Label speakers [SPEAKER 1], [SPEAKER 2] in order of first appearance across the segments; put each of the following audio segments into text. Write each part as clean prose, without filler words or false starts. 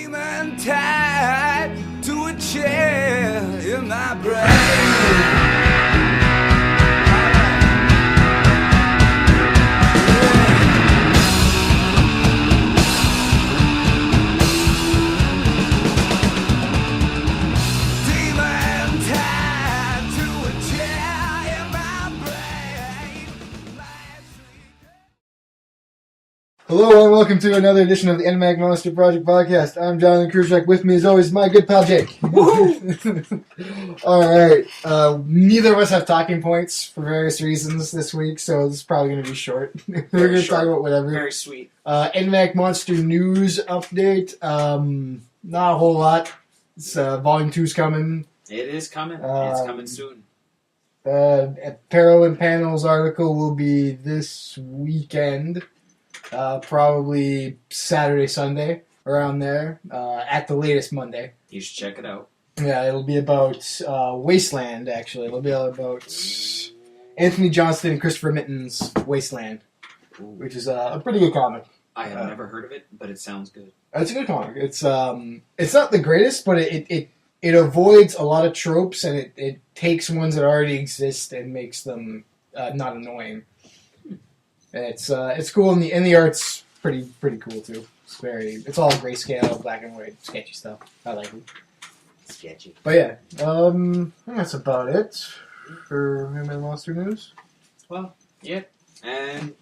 [SPEAKER 1] Demon tied to a chair in my brain.
[SPEAKER 2] Hello and welcome to another edition of the Enigmatic Monster Project Podcast. I'm Jonathan Kruzak. With me as always, my good pal Jake. Alright, neither of us have talking points for various reasons this week, so this is probably going to be short. We're going to talk about whatever.
[SPEAKER 3] Very sweet.
[SPEAKER 2] Enigmatic Monster news update. Not a whole lot. It's, Volume 2's coming.
[SPEAKER 3] It is coming. It's coming soon.
[SPEAKER 2] Apparel and Panels article will be this weekend. Probably Saturday, Sunday, around there. At the latest Monday.
[SPEAKER 3] You should check it out.
[SPEAKER 2] Yeah, it'll be about Wasteland, actually. It'll be about Anthony Johnston and Christopher Mitton's Wasteland, which is a pretty good comic.
[SPEAKER 3] I have never heard of it, but it sounds good.
[SPEAKER 2] It's a good comic. It's not the greatest, but it avoids a lot of tropes, and it takes ones that already exist and makes them not annoying. And it's cool, and the art's pretty cool too. It's all grayscale, black and white, sketchy stuff. I like it.
[SPEAKER 3] Sketchy.
[SPEAKER 2] But yeah, I think that's about it for Enigmatic Monster news.
[SPEAKER 3] Well, yeah. And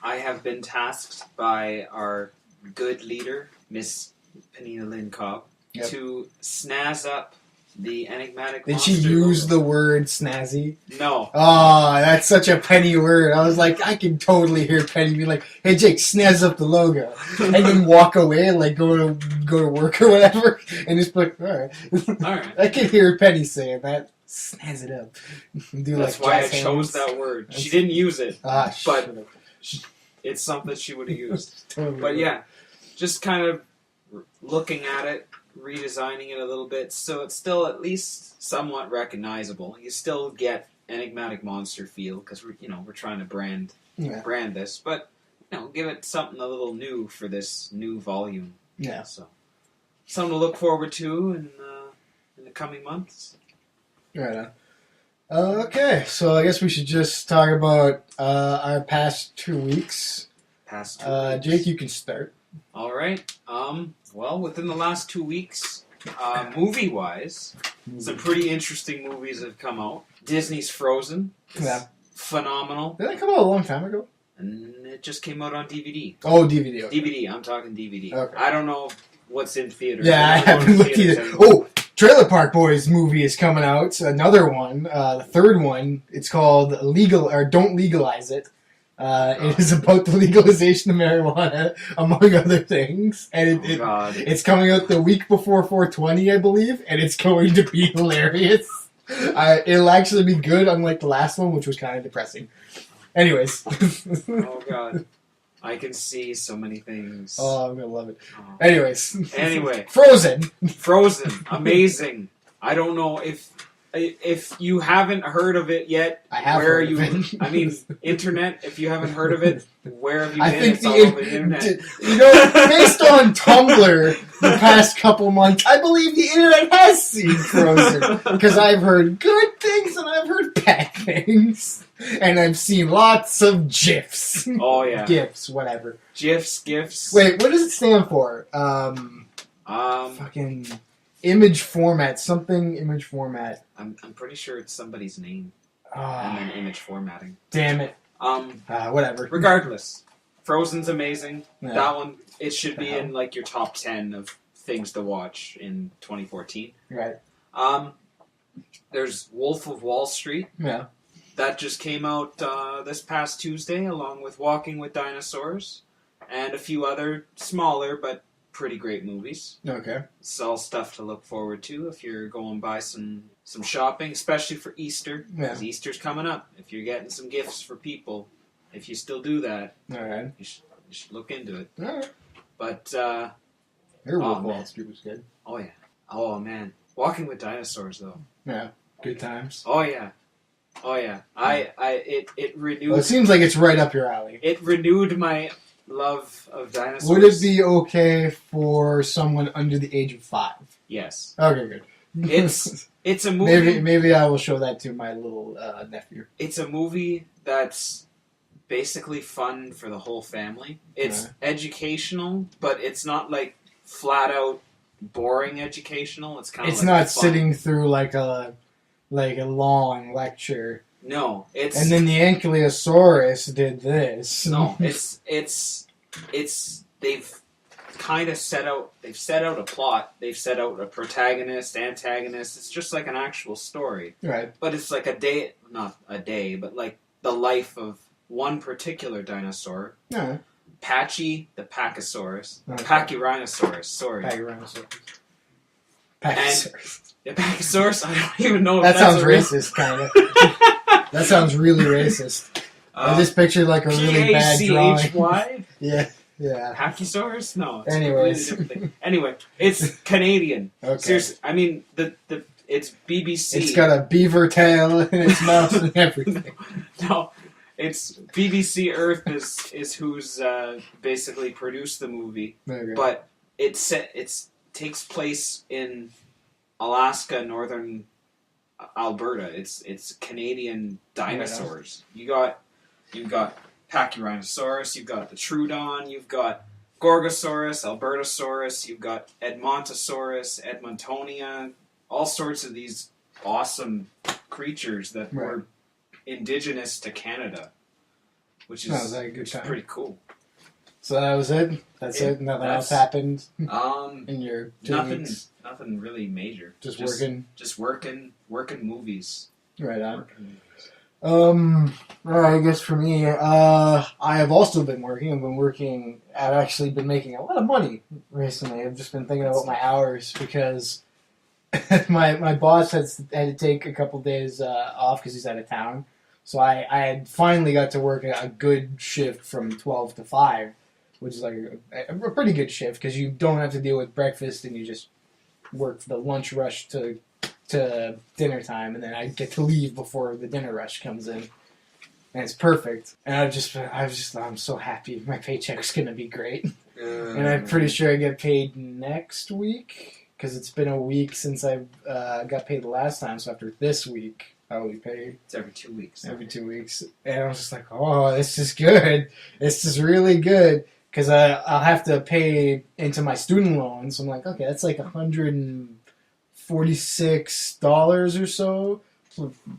[SPEAKER 3] I have been tasked by our good leader, Miss Penina Lynn Cobb, to snazz up the Enigmatic Monster.
[SPEAKER 2] Did she use the word snazzy?
[SPEAKER 3] No.
[SPEAKER 2] Oh, that's such a Penny word. I was like, I can totally hear Penny be like, "Hey Jake, snazz up the logo," and then walk away and like go to work or whatever, and just be like, all right. I can hear Penny saying that. Snazz it up.
[SPEAKER 3] That's why I chose that word. She didn't use it, but it's something she would have used.
[SPEAKER 2] Totally
[SPEAKER 3] but yeah, just kind of looking at it, redesigning it a little bit, so it's still at least somewhat recognizable. You still get Enigmatic Monster feel because we're trying to brand this, but give it something a little new for this new volume.
[SPEAKER 2] Yeah.
[SPEAKER 3] So something to look forward to in the coming months.
[SPEAKER 2] Right on. Okay, so I guess we should just talk about our past 2 weeks. Jake, you can start.
[SPEAKER 3] All right. Well, within the last 2 weeks, movie-wise, some pretty interesting movies have come out. Disney's Frozen. Phenomenal.
[SPEAKER 2] Did that come out a long time ago?
[SPEAKER 3] And it just came out on DVD.
[SPEAKER 2] Oh, DVD. Okay.
[SPEAKER 3] DVD. I'm talking DVD.
[SPEAKER 2] Okay.
[SPEAKER 3] I don't know what's in theaters.
[SPEAKER 2] Yeah, I haven't looked either. Oh, Trailer Park Boys movie is coming out. Another one. The third one. It's called Don't Legalize It. It is about the legalization of marijuana, among other things. And it's coming out the week before 420, I believe, and it's going to be hilarious. It'll actually be good, unlike the last one, which was kind of depressing. Anyways.
[SPEAKER 3] Oh, God. I can see so many things.
[SPEAKER 2] Oh, I'm going to love it. Oh. Anyways.
[SPEAKER 3] Anyway.
[SPEAKER 2] Frozen.
[SPEAKER 3] Amazing. I don't know if you haven't heard of it yet, where are you? I mean, internet. If you haven't heard of it, where have you been?
[SPEAKER 2] I think
[SPEAKER 3] it's all over the internet.
[SPEAKER 2] Based on Tumblr, the past couple months, I believe the internet has seen Frozen because I've heard good things and I've heard bad things, and I've seen lots of GIFs.
[SPEAKER 3] Oh yeah,
[SPEAKER 2] GIFs, whatever.
[SPEAKER 3] GIFs.
[SPEAKER 2] Wait, what does it stand for? Fucking. Image format, image format.
[SPEAKER 3] I'm pretty sure it's somebody's name. And then image formatting.
[SPEAKER 2] Damn it. Whatever.
[SPEAKER 3] Regardless, Frozen's amazing. Yeah. That one, it should be in like your top 10 of things to watch in 2014.
[SPEAKER 2] Right.
[SPEAKER 3] There's Wolf of Wall Street.
[SPEAKER 2] Yeah.
[SPEAKER 3] That just came out this past Tuesday, along with Walking with Dinosaurs, and a few other smaller but pretty great movies.
[SPEAKER 2] Okay.
[SPEAKER 3] It's all stuff to look forward to if you're going by some shopping, especially for Easter. Because Easter's coming up. If you're getting some gifts for people, if you still do that,
[SPEAKER 2] alright,
[SPEAKER 3] you should look into it.
[SPEAKER 2] Alright.
[SPEAKER 3] But,
[SPEAKER 2] Wolf of Wall Street was good.
[SPEAKER 3] Oh, yeah. Oh, man. Walking with Dinosaurs, though.
[SPEAKER 2] Yeah. Good times.
[SPEAKER 3] Oh, yeah. It renewed...
[SPEAKER 2] Well, it seems like it's right up your alley.
[SPEAKER 3] It renewed my love of dinosaurs.
[SPEAKER 2] Would it be okay for someone under the age of 5?
[SPEAKER 3] Yes.
[SPEAKER 2] Okay, good.
[SPEAKER 3] It's a movie.
[SPEAKER 2] Maybe I will show that to my little nephew.
[SPEAKER 3] It's a movie that's basically fun for the whole family. It's educational, but it's not like flat out boring educational. It's kind of.
[SPEAKER 2] It's
[SPEAKER 3] like
[SPEAKER 2] not
[SPEAKER 3] fun.
[SPEAKER 2] sitting through like a long lecture.
[SPEAKER 3] No, it's.
[SPEAKER 2] And then the Ankylosaurus did this.
[SPEAKER 3] No, it's they've kind of set out a plot. They've set out a protagonist, antagonist. It's just like an actual story.
[SPEAKER 2] Right.
[SPEAKER 3] But it's like not a day, but like the life of one particular dinosaur.
[SPEAKER 2] Yeah.
[SPEAKER 3] Patchy the Pachysaurus.
[SPEAKER 2] Okay.
[SPEAKER 3] Pachyrhinosaurus, sorry.
[SPEAKER 2] Pachyrhinosaurus. Pachysaurus.
[SPEAKER 3] The Pachysaurus, I don't even know if
[SPEAKER 2] That
[SPEAKER 3] that's
[SPEAKER 2] sounds
[SPEAKER 3] a real...
[SPEAKER 2] racist, kind of. That sounds really racist. I just pictured like a really bad drawing.
[SPEAKER 3] Pachy?
[SPEAKER 2] Yeah.
[SPEAKER 3] Pachysaurus? No. It's
[SPEAKER 2] Anyways.
[SPEAKER 3] a completely different thing. Anyway, it's Canadian.
[SPEAKER 2] Okay.
[SPEAKER 3] Seriously, I mean, it's BBC.
[SPEAKER 2] It's got a beaver tail in its mouth and everything.
[SPEAKER 3] No, it's BBC Earth is who's basically produced the movie,
[SPEAKER 2] Okay.
[SPEAKER 3] but it takes place in Alaska, northern Alberta. It's Canadian dinosaurs. You've got Pachyrhinosaurus, you've got the Troodon, you've got Gorgosaurus, Albertosaurus, you've got Edmontosaurus, Edmontonia, all sorts of these awesome creatures that were indigenous to Canada, which is pretty cool.
[SPEAKER 2] So that was it? That's it? Nothing else happened in your 2 weeks?
[SPEAKER 3] Nothing really major.
[SPEAKER 2] Just working?
[SPEAKER 3] Just working movies.
[SPEAKER 2] Right on. I guess for me, I have also been working. I've actually been making a lot of money recently. I've just been thinking about my hours because my boss had to take a couple days off because he's out of town. So I had finally got to work a good shift from 12 to 5, which is like a pretty good shift because you don't have to deal with breakfast and you just work the lunch rush to dinner time, and then I get to leave before the dinner rush comes in, and it's perfect. And I'm so happy. My paycheck's gonna be great, and I'm pretty sure I get paid next week because it's been a week since I got paid the last time. So after this week, I will be paid.
[SPEAKER 3] It's every 2 weeks.
[SPEAKER 2] Every 2 weeks, and I was just like, oh, this is good. This is really good because I'll have to pay into my student loans. So I'm like, okay, that's like $146 or so,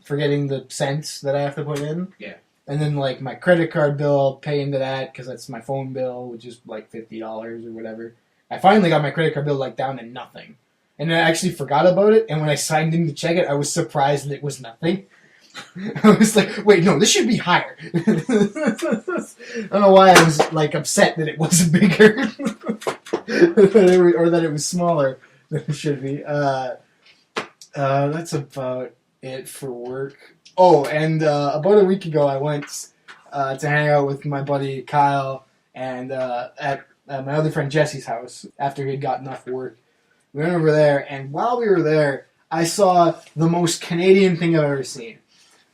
[SPEAKER 2] forgetting the cents that I have to put in.
[SPEAKER 3] Yeah.
[SPEAKER 2] And then like my credit card bill, I'll pay into that because that's my phone bill, which is like $50 or whatever. I finally got my credit card bill like down to nothing. And I actually forgot about it, and when I signed in to check it, I was surprised that it was nothing. I was like, wait, no, this should be higher. I don't know why I was like upset that it wasn't bigger. or that it was smaller than it should be. That's about it for work. Oh, and about a week ago I went to hang out with my buddy Kyle and at my other friend Jesse's house after he had gotten off work. We went over there, and while we were there, I saw the most Canadian thing I've ever seen.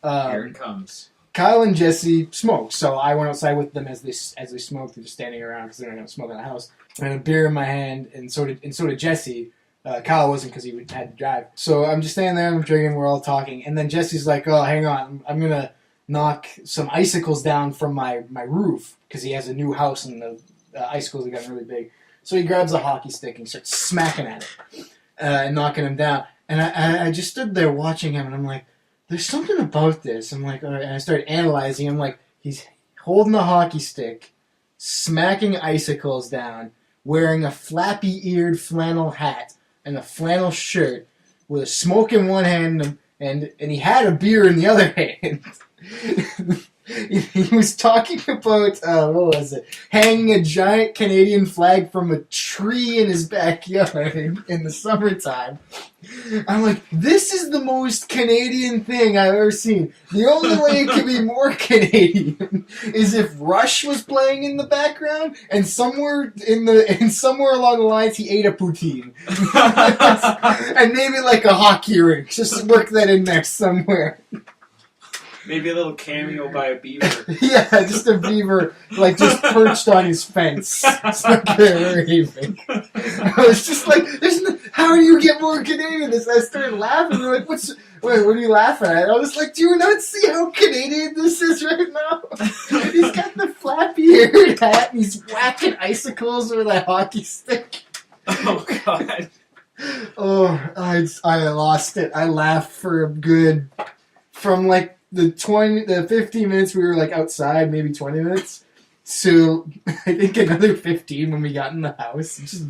[SPEAKER 3] Here it comes.
[SPEAKER 2] Kyle and Jesse smoked, so I went outside with them as they smoked. They're just standing around because they're not going to smoke in the house. I had a beer in my hand, and so did Jesse. Kyle wasn't because he had to drive. So I'm just standing there, I'm drinking, we're all talking, and then Jesse's like, "Oh, hang on, I'm gonna knock some icicles down from my roof because he has a new house and the icicles have gotten really big." So he grabs a hockey stick and starts smacking at it and knocking him down. And I just stood there watching him, and I'm like, there's something about this. I'm like, all right. And I started analyzing. I'm like, he's holding a hockey stick, smacking icicles down, wearing a flappy-eared flannel hat and a flannel shirt with a smoke in one hand, and he had a beer in the other hand. He was talking about, what was it? Hanging a giant Canadian flag from a tree in his backyard in the summertime. I'm like, this is the most Canadian thing I've ever seen. The only way it could be more Canadian is if Rush was playing in the background and somewhere along the lines he ate a poutine. And maybe like a hockey rink. Just work that in next somewhere.
[SPEAKER 3] Maybe a little cameo by a beaver.
[SPEAKER 2] Yeah, just a beaver, like, just perched on his fence. It's like raving. I was just like, how do you get more Canadian? I started laughing. They're like, what are you laughing at? I was like, do you not see how Canadian this is right now? He's got the flappy-haired hat, and he's whacking icicles with a hockey stick.
[SPEAKER 3] Oh, God.
[SPEAKER 2] Oh, I lost it. I laughed for a good, from like the 15 minutes we were like outside, maybe 20 minutes, to I think another 15 when we got in the house. Just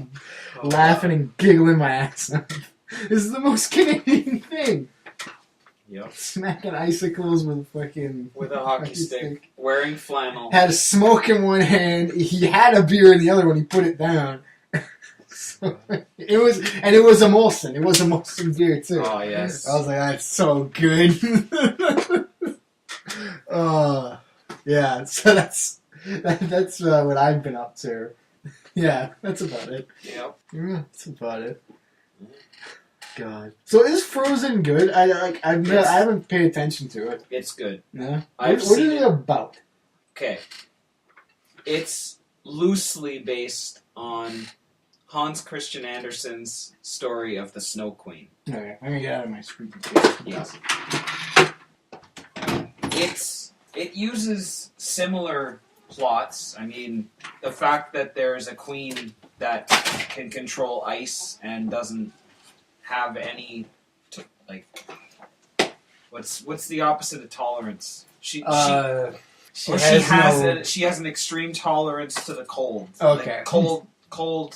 [SPEAKER 2] laughing and giggling my ass off. This is the most Canadian thing.
[SPEAKER 3] Yep.
[SPEAKER 2] Smacking icicles with
[SPEAKER 3] a hockey stick. Wearing flannel.
[SPEAKER 2] Had a smoke in one hand. He had a beer in the other one. He put it down. It was a Molson. It was a Molson beer too.
[SPEAKER 3] Oh yes.
[SPEAKER 2] I was like, that's so good. Yeah. So that's what I've been up to. Yeah, that's about it.
[SPEAKER 3] Yep.
[SPEAKER 2] Yeah, that's about it. God. So is Frozen good? I haven't paid attention to it.
[SPEAKER 3] It's good.
[SPEAKER 2] No.
[SPEAKER 3] What
[SPEAKER 2] is it about?
[SPEAKER 3] Okay. It's loosely based on Hans Christian Andersen's story of the Snow Queen.
[SPEAKER 2] Okay, I'm gonna get out of my screen.
[SPEAKER 3] Yes. It uses similar plots. I mean, the fact that there's a queen that can control ice and doesn't have any what's the opposite of tolerance? She has an extreme tolerance to the cold.
[SPEAKER 2] Okay.
[SPEAKER 3] Like cold.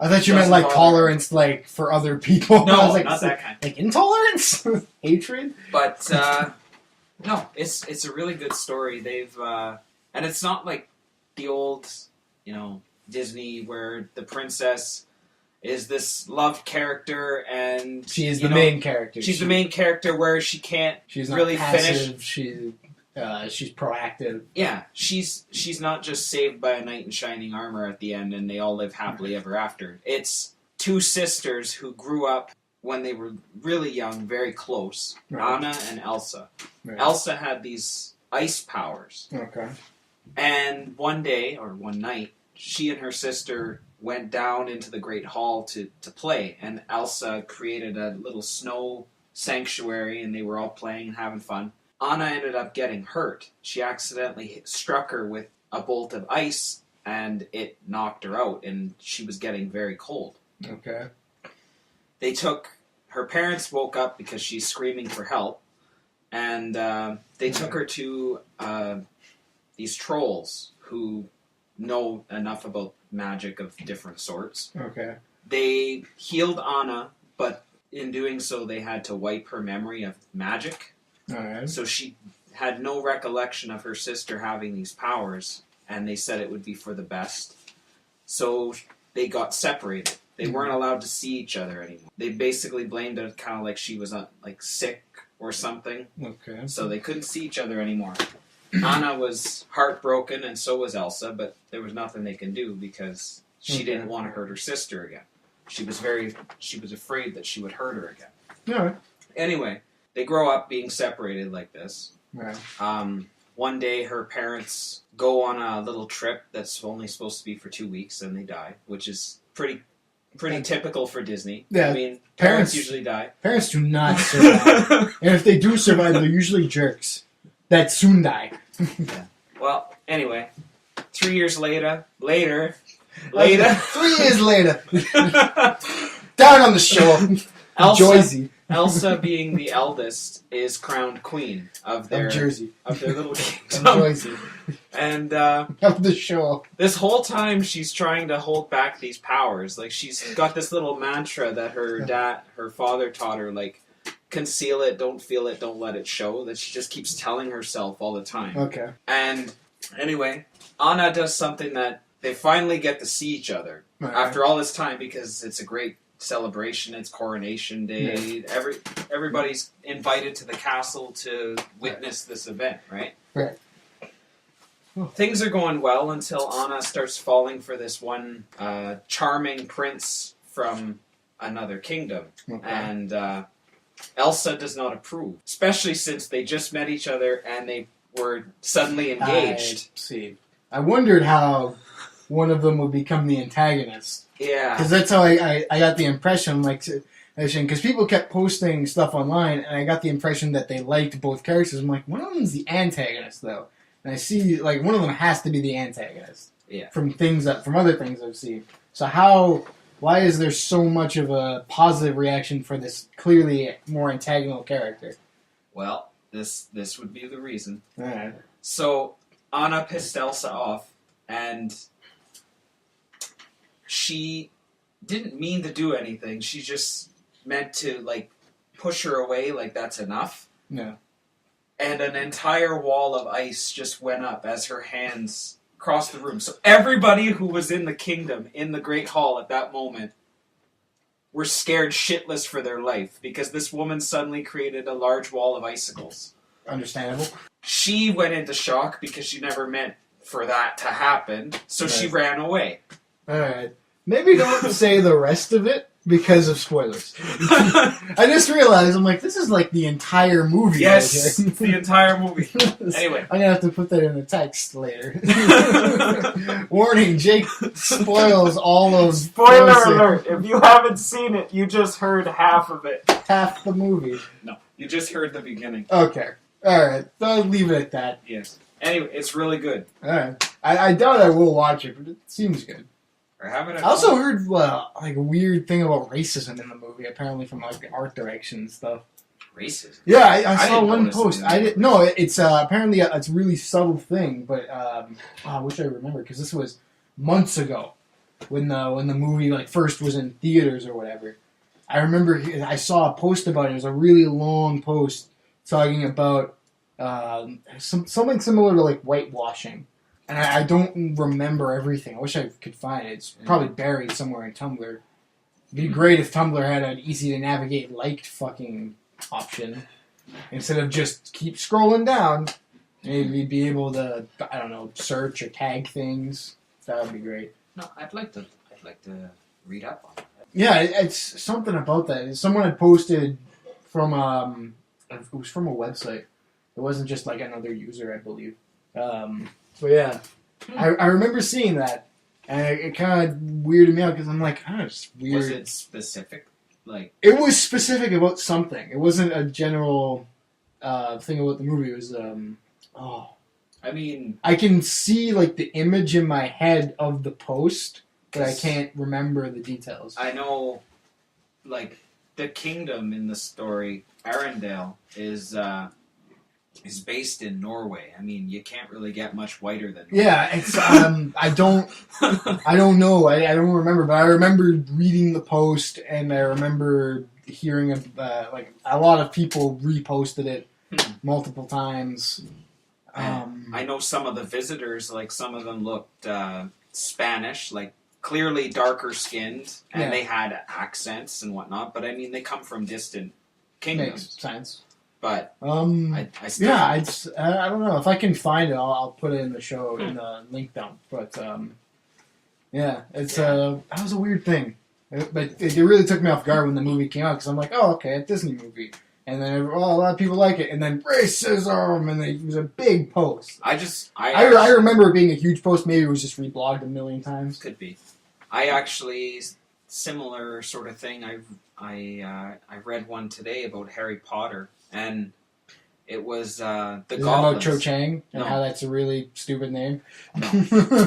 [SPEAKER 2] I thought you meant like tolerance, like for other people.
[SPEAKER 3] No,
[SPEAKER 2] I was like,
[SPEAKER 3] not that kind.
[SPEAKER 2] Like intolerance, hatred.
[SPEAKER 3] But no, it's a really good story. They've and it's not like the old, Disney where the princess is this loved character and
[SPEAKER 2] she's the main character.
[SPEAKER 3] She's the main character where she can't
[SPEAKER 2] she's not
[SPEAKER 3] really
[SPEAKER 2] passive,
[SPEAKER 3] finish.
[SPEAKER 2] She's proactive.
[SPEAKER 3] Yeah, she's not just saved by a knight in shining armor at the end and they all live happily ever after. It's two sisters who grew up when they were really young, very close.
[SPEAKER 2] Right.
[SPEAKER 3] Anna and Elsa.
[SPEAKER 2] Right.
[SPEAKER 3] Elsa had these ice powers.
[SPEAKER 2] Okay.
[SPEAKER 3] And one day, or one night, she and her sister went down into the Great Hall to play. And Elsa created a little snow sanctuary and they were all playing and having fun. Anna ended up getting hurt. She accidentally struck her with a bolt of ice and it knocked her out and she was getting very cold.
[SPEAKER 2] Okay.
[SPEAKER 3] Her parents woke up because she's screaming for help and they took her to these trolls who know enough about magic of different sorts.
[SPEAKER 2] Okay.
[SPEAKER 3] They healed Anna, but in doing so they had to wipe her memory of magic.
[SPEAKER 2] Alright.
[SPEAKER 3] So she had no recollection of her sister having these powers, and they said it would be for the best. So they got separated. They weren't allowed to see each other anymore. They basically blamed it kind of like she was sick or something.
[SPEAKER 2] Okay.
[SPEAKER 3] So they couldn't see each other anymore. Anna was heartbroken, and so was Elsa, but there was nothing they can do because she didn't want to hurt her sister again. She was afraid that she would hurt her again.
[SPEAKER 2] Alright.
[SPEAKER 3] Anyway, they grow up being separated like this.
[SPEAKER 2] Right.
[SPEAKER 3] One day, her parents go on a little trip that's only supposed to be for 2 weeks, and they die, which is pretty typical for Disney.
[SPEAKER 2] Yeah,
[SPEAKER 3] I mean, parents usually die.
[SPEAKER 2] Parents do not survive. And if they do survive, they're usually jerks that soon die.
[SPEAKER 3] Yeah. Well, anyway, 3 years later.
[SPEAKER 2] 3 years later. Down on the shore.
[SPEAKER 3] Elsa, being the eldest, is crowned queen of their little kingdom.
[SPEAKER 2] Jersey.
[SPEAKER 3] And
[SPEAKER 2] of the shore.
[SPEAKER 3] This whole time she's trying to hold back these powers. Like she's got this little mantra that her father taught her, like conceal it, don't feel it, don't let it show, that she just keeps telling herself all the time.
[SPEAKER 2] Okay.
[SPEAKER 3] And anyway, Anna does something that they finally get to see each other after all this time because it's a great celebration. It's coronation day. Yeah. Everybody's invited to the castle to witness this event, right?
[SPEAKER 2] Right.
[SPEAKER 3] Things are going well until Anna starts falling for this one charming prince from another kingdom. Okay. And Elsa does not approve, especially since they just met each other and they were suddenly engaged.
[SPEAKER 2] I wondered how one of them would become the antagonist.
[SPEAKER 3] Yeah.
[SPEAKER 2] Because that's how I got the impression, because people kept posting stuff online, and I got the impression that they liked both characters. I'm like, one of them's the antagonist, though. And I see, one of them has to be the antagonist.
[SPEAKER 3] Yeah.
[SPEAKER 2] From other things I've seen. So why is there so much of a positive reaction for this clearly more antagonist character?
[SPEAKER 3] Well, this would be the reason.
[SPEAKER 2] Alright.
[SPEAKER 3] So, Anna pissed Elsa off, and she didn't mean to do anything. She just meant to, push her away, that's enough.
[SPEAKER 2] No.
[SPEAKER 3] And an entire wall of ice just went up as her hands crossed the room. So everybody who was in the kingdom, in the Great Hall at that moment, were scared shitless for their life because this woman suddenly created a large wall of icicles.
[SPEAKER 2] Understandable.
[SPEAKER 3] She went into shock because she never meant for that to happen, so she ran away.
[SPEAKER 2] Alright. Maybe don't say the rest of it because of spoilers. I just realized, I'm like, this is the entire movie.
[SPEAKER 3] Yes,
[SPEAKER 2] right
[SPEAKER 3] the entire movie. Anyway.
[SPEAKER 2] I'm going to have to put that in the text later. Warning, Jake spoils all of...
[SPEAKER 3] Spoiler alert, if you haven't seen it, you just heard half of it.
[SPEAKER 2] Half the movie.
[SPEAKER 3] No, you just heard the beginning.
[SPEAKER 2] Okay. Alright, I'll leave it at that.
[SPEAKER 3] Yes. Anyway, it's really good.
[SPEAKER 2] Alright. I doubt I will watch it, but it seems good.
[SPEAKER 3] Or have it at
[SPEAKER 2] I also
[SPEAKER 3] home.
[SPEAKER 2] heard a weird thing about racism in the movie, apparently from the art direction and stuff.
[SPEAKER 3] Racism?
[SPEAKER 2] Yeah, I saw
[SPEAKER 3] didn't
[SPEAKER 2] one
[SPEAKER 3] notice
[SPEAKER 2] post.
[SPEAKER 3] it.
[SPEAKER 2] I didn't. No, it's apparently it's a really subtle thing, but I wish I remembered because this was months ago when the movie first was in theaters or whatever. I remember I saw a post about it. It was a really long post talking about something similar to whitewashing. And I don't remember everything. I wish I could find it. It's probably buried somewhere in Tumblr. It'd be great if Tumblr had an easy-to-navigate liked fucking option. Instead of just keep scrolling down. Maybe be able to, I don't know, search or tag things. That would be great.
[SPEAKER 3] No, I'd like to read up on it.
[SPEAKER 2] Yeah, it's something about that. Someone had posted from, it was from a website. It wasn't just another user, I believe. So yeah, I remember seeing that, and it kind of weirded me out because I'm like, it's weird.
[SPEAKER 3] Was it specific?
[SPEAKER 2] It was specific about something. It wasn't a general thing about the movie. It was
[SPEAKER 3] I mean,
[SPEAKER 2] I can see the image in my head of the post, but I can't remember the details.
[SPEAKER 3] I know, the kingdom in the story, Arendelle, is based in Norway. I mean, you can't really get much whiter than Norway.
[SPEAKER 2] Yeah, it's I don't know. I don't remember, but I remember reading the post, and I remember hearing a lot of people reposted it multiple times.
[SPEAKER 3] I know some of the visitors, some of them looked Spanish, clearly darker skinned, and they had accents and whatnot. But I mean, they come from distant kingdoms.
[SPEAKER 2] Makes sense.
[SPEAKER 3] But
[SPEAKER 2] I
[SPEAKER 3] still
[SPEAKER 2] I don't know if I can find it. I'll put it in the show in the link dump. But that was a weird thing. But it really took me off guard when the movie came out because I'm like, oh, okay, a Disney movie, and then a lot of people like it, and then racism, and it was a big post. I remember it being a huge post. Maybe it was just reblogged a million times.
[SPEAKER 3] Could be. I actually similar sort of thing. I read one today about Harry Potter. And it was the
[SPEAKER 2] Is
[SPEAKER 3] goblins.
[SPEAKER 2] It about Cho Chang and
[SPEAKER 3] No.
[SPEAKER 2] how that's a really stupid name?
[SPEAKER 3] No.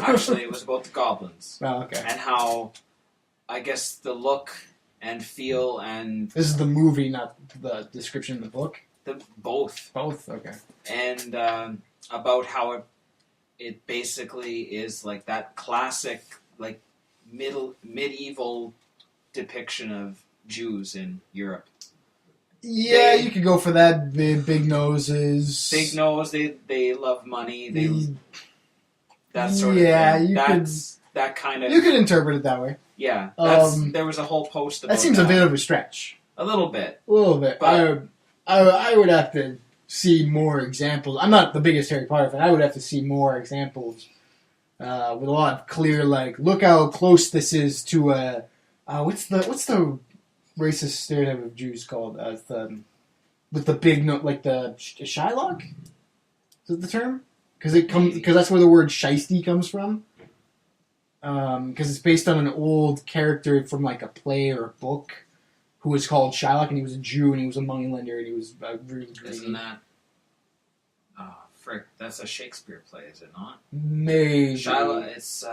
[SPEAKER 3] Actually, it was about the goblins.
[SPEAKER 2] Oh, okay.
[SPEAKER 3] And how, I guess, the look and feel and...
[SPEAKER 2] This is the movie, not the description in the book?
[SPEAKER 3] Both.
[SPEAKER 2] Both? Okay.
[SPEAKER 3] And about how it basically is that classic, medieval depiction of Jews in Europe.
[SPEAKER 2] Yeah, you could go for that. Big noses.
[SPEAKER 3] Big nose. They love money. That sort of thing. That kind of.
[SPEAKER 2] You could interpret it that way.
[SPEAKER 3] Yeah, there was a whole post about
[SPEAKER 2] that. Seems a bit of a stretch.
[SPEAKER 3] A little bit.
[SPEAKER 2] A little bit.
[SPEAKER 3] But
[SPEAKER 2] I would have to see more examples. I'm not the biggest Harry Potter fan. I would have to see more examples with a lot of clear, look how close this is to a. What's the racist stereotype of Jews called with the big no, like the Shylock? Is that the term? Because that's where the word shiesty comes from. Because it's based on an old character from like a play or a book who was called Shylock, and he was a Jew, and he was a moneylender, and he was really greedy.
[SPEAKER 3] Isn't that? Oh, frick! That's a Shakespeare play, is it not?
[SPEAKER 2] Maybe.
[SPEAKER 3] Shylock. It's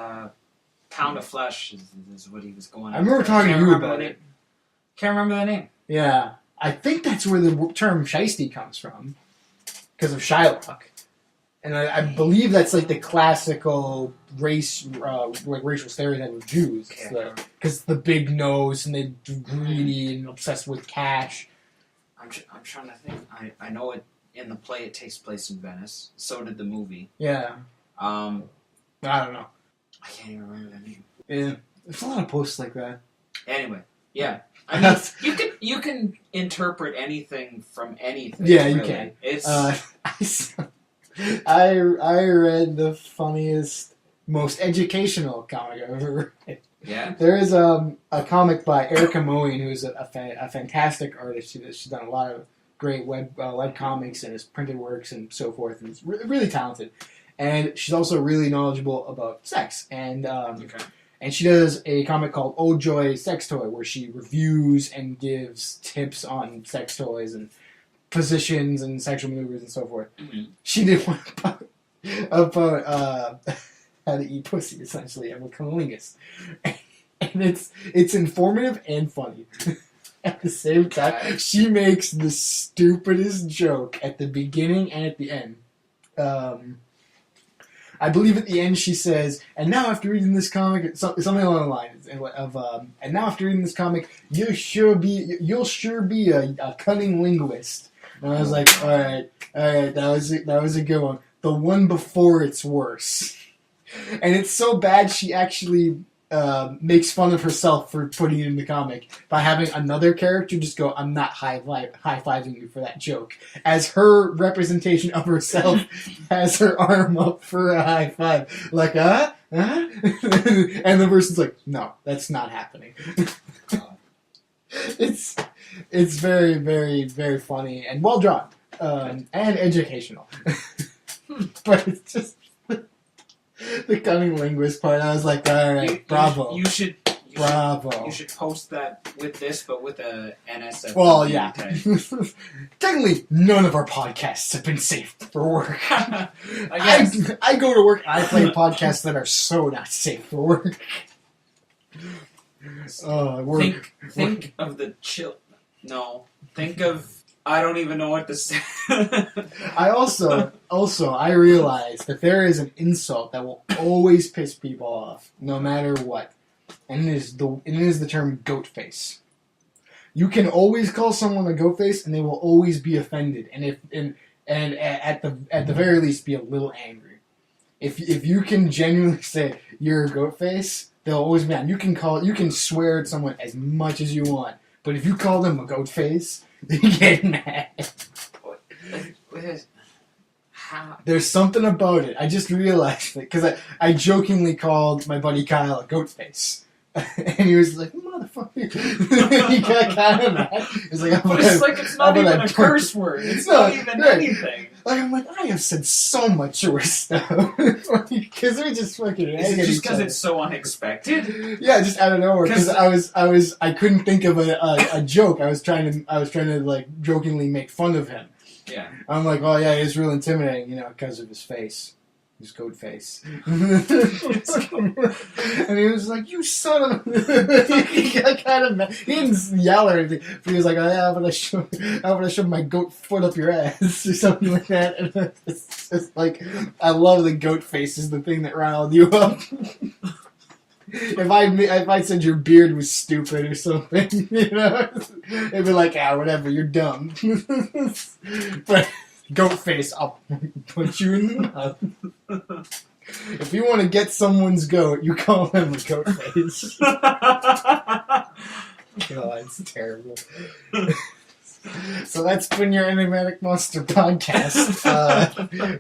[SPEAKER 3] Pound of Flesh is what he was going.
[SPEAKER 2] I remember talking to you about it.
[SPEAKER 3] Can't remember the name.
[SPEAKER 2] Yeah, I think that's where the term shiesty comes from, because of Shylock. And I believe that's like the classical racial stereotype of Jews. Because the big nose and they're greedy and obsessed with cash.
[SPEAKER 3] I'm trying to think. I know it in the play. It takes place in Venice. So did the movie.
[SPEAKER 2] Yeah. I don't know.
[SPEAKER 3] I can't even remember the name.
[SPEAKER 2] Yeah, there's a lot of posts like that.
[SPEAKER 3] Anyway, yeah. I mean, you can interpret anything from anything.
[SPEAKER 2] Yeah, you
[SPEAKER 3] really.
[SPEAKER 2] can.
[SPEAKER 3] It's.
[SPEAKER 2] I read the funniest, most educational comic I've ever read.
[SPEAKER 3] Yeah.
[SPEAKER 2] There is a comic by Erica Moen, who's a fantastic artist. She's done a lot of great web comics and has printed works and so forth, and is really talented. And she's also really knowledgeable about sex. And and she does a comic called Oh Joy Sex Toy, where she reviews and gives tips on sex toys and positions and sexual maneuvers and so forth.
[SPEAKER 3] Mm-hmm.
[SPEAKER 2] She did one about how to eat pussy, essentially. I'm a cunnilingus. And it's informative and funny. At the same time, she makes the stupidest joke at the beginning and at the end. I believe at the end she says, and now after reading this comic, something along the lines of, and now after reading this comic, you'll sure be a cunning linguist. And I was like, all right, that was a good one. The one before it's worse, and it's so bad she actually makes fun of herself for putting it in the comic by having another character just go, "I'm not high-fiving you for that joke," as her representation of herself has her arm up for a high five, like and the person's like, "No, that's not happening." It's very, very, very funny and well drawn, and educational. But it's just the cunning linguist part. I was like, all right, bravo.
[SPEAKER 3] You should
[SPEAKER 2] bravo.
[SPEAKER 3] You should post that with this, but with a NSF.
[SPEAKER 2] Well, yeah. Technically, none of our podcasts have been safe for work. I go to work and I play podcasts that are so not safe for work.
[SPEAKER 3] Think of the chill. No, think of. I don't even know what to say.
[SPEAKER 2] I I realize that there is an insult that will always piss people off, no matter what, and it is the term goat face. You can always call someone a goat face, and they will always be offended, and at the very least be a little angry. If you can genuinely say you're a goat face, they'll always be mad. You can swear at someone as much as you want, but if you call them a goat face, they get mad.
[SPEAKER 3] How?
[SPEAKER 2] There's something about it. I just realized it because I jokingly called my buddy Kyle a goat face, and he was like, "Motherfucker!" He got kind of mad. He's like,
[SPEAKER 3] it's not even a curse word. It's not even anything.
[SPEAKER 2] Like, I'm like, I have said so much worse stuff because we just fucking.
[SPEAKER 3] Is it just because it's so unexpected?
[SPEAKER 2] Yeah, just out of nowhere. Because I couldn't think of a joke. I was trying to like jokingly make fun of him.
[SPEAKER 3] Yeah.
[SPEAKER 2] I'm like, oh yeah, he's real intimidating, because of his face. His goat face. And he was like, you son of a... He got kind of mad. He didn't yell or anything, but he was like, oh yeah, I'm gonna shove my goat foot up your ass, or something like that. And it's just like, I love the goat face is the thing that riled you up. If I said your beard was stupid or something, it'd be like, whatever, you're dumb. But goat face, I'll put you in the mouth. If you want to get someone's goat, you call them a goat face. God, it's terrible. So that's been your Enigmatic Monster podcast.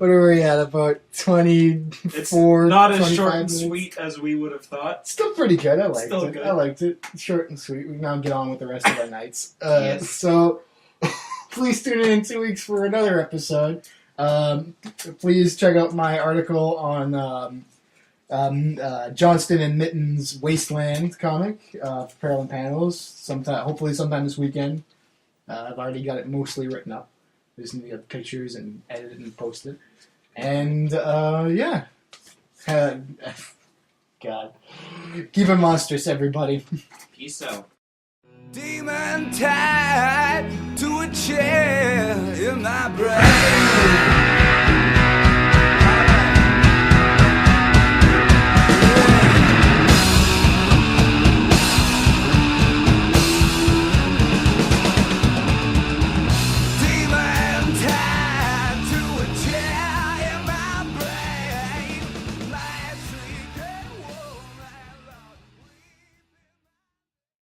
[SPEAKER 2] What are we at? About 24,
[SPEAKER 3] It's not as
[SPEAKER 2] 25
[SPEAKER 3] short and
[SPEAKER 2] minutes?
[SPEAKER 3] sweet as we would have thought.
[SPEAKER 2] Still pretty good. I liked
[SPEAKER 3] Still
[SPEAKER 2] it.
[SPEAKER 3] good.
[SPEAKER 2] I liked it. Short and sweet. We can now get on with the rest of our nights.
[SPEAKER 3] Yes.
[SPEAKER 2] So please tune in 2 weeks for another episode. Please check out my article on Johnston and Mitten's Wasteland comic for Parallel Panels. Hopefully sometime this weekend. I've already got it mostly written up. I just need to get pictures and edit it and post it. And yeah. God. Keep it monstrous, everybody.
[SPEAKER 3] Peace out.
[SPEAKER 1] Demon tied to a chair in my brain.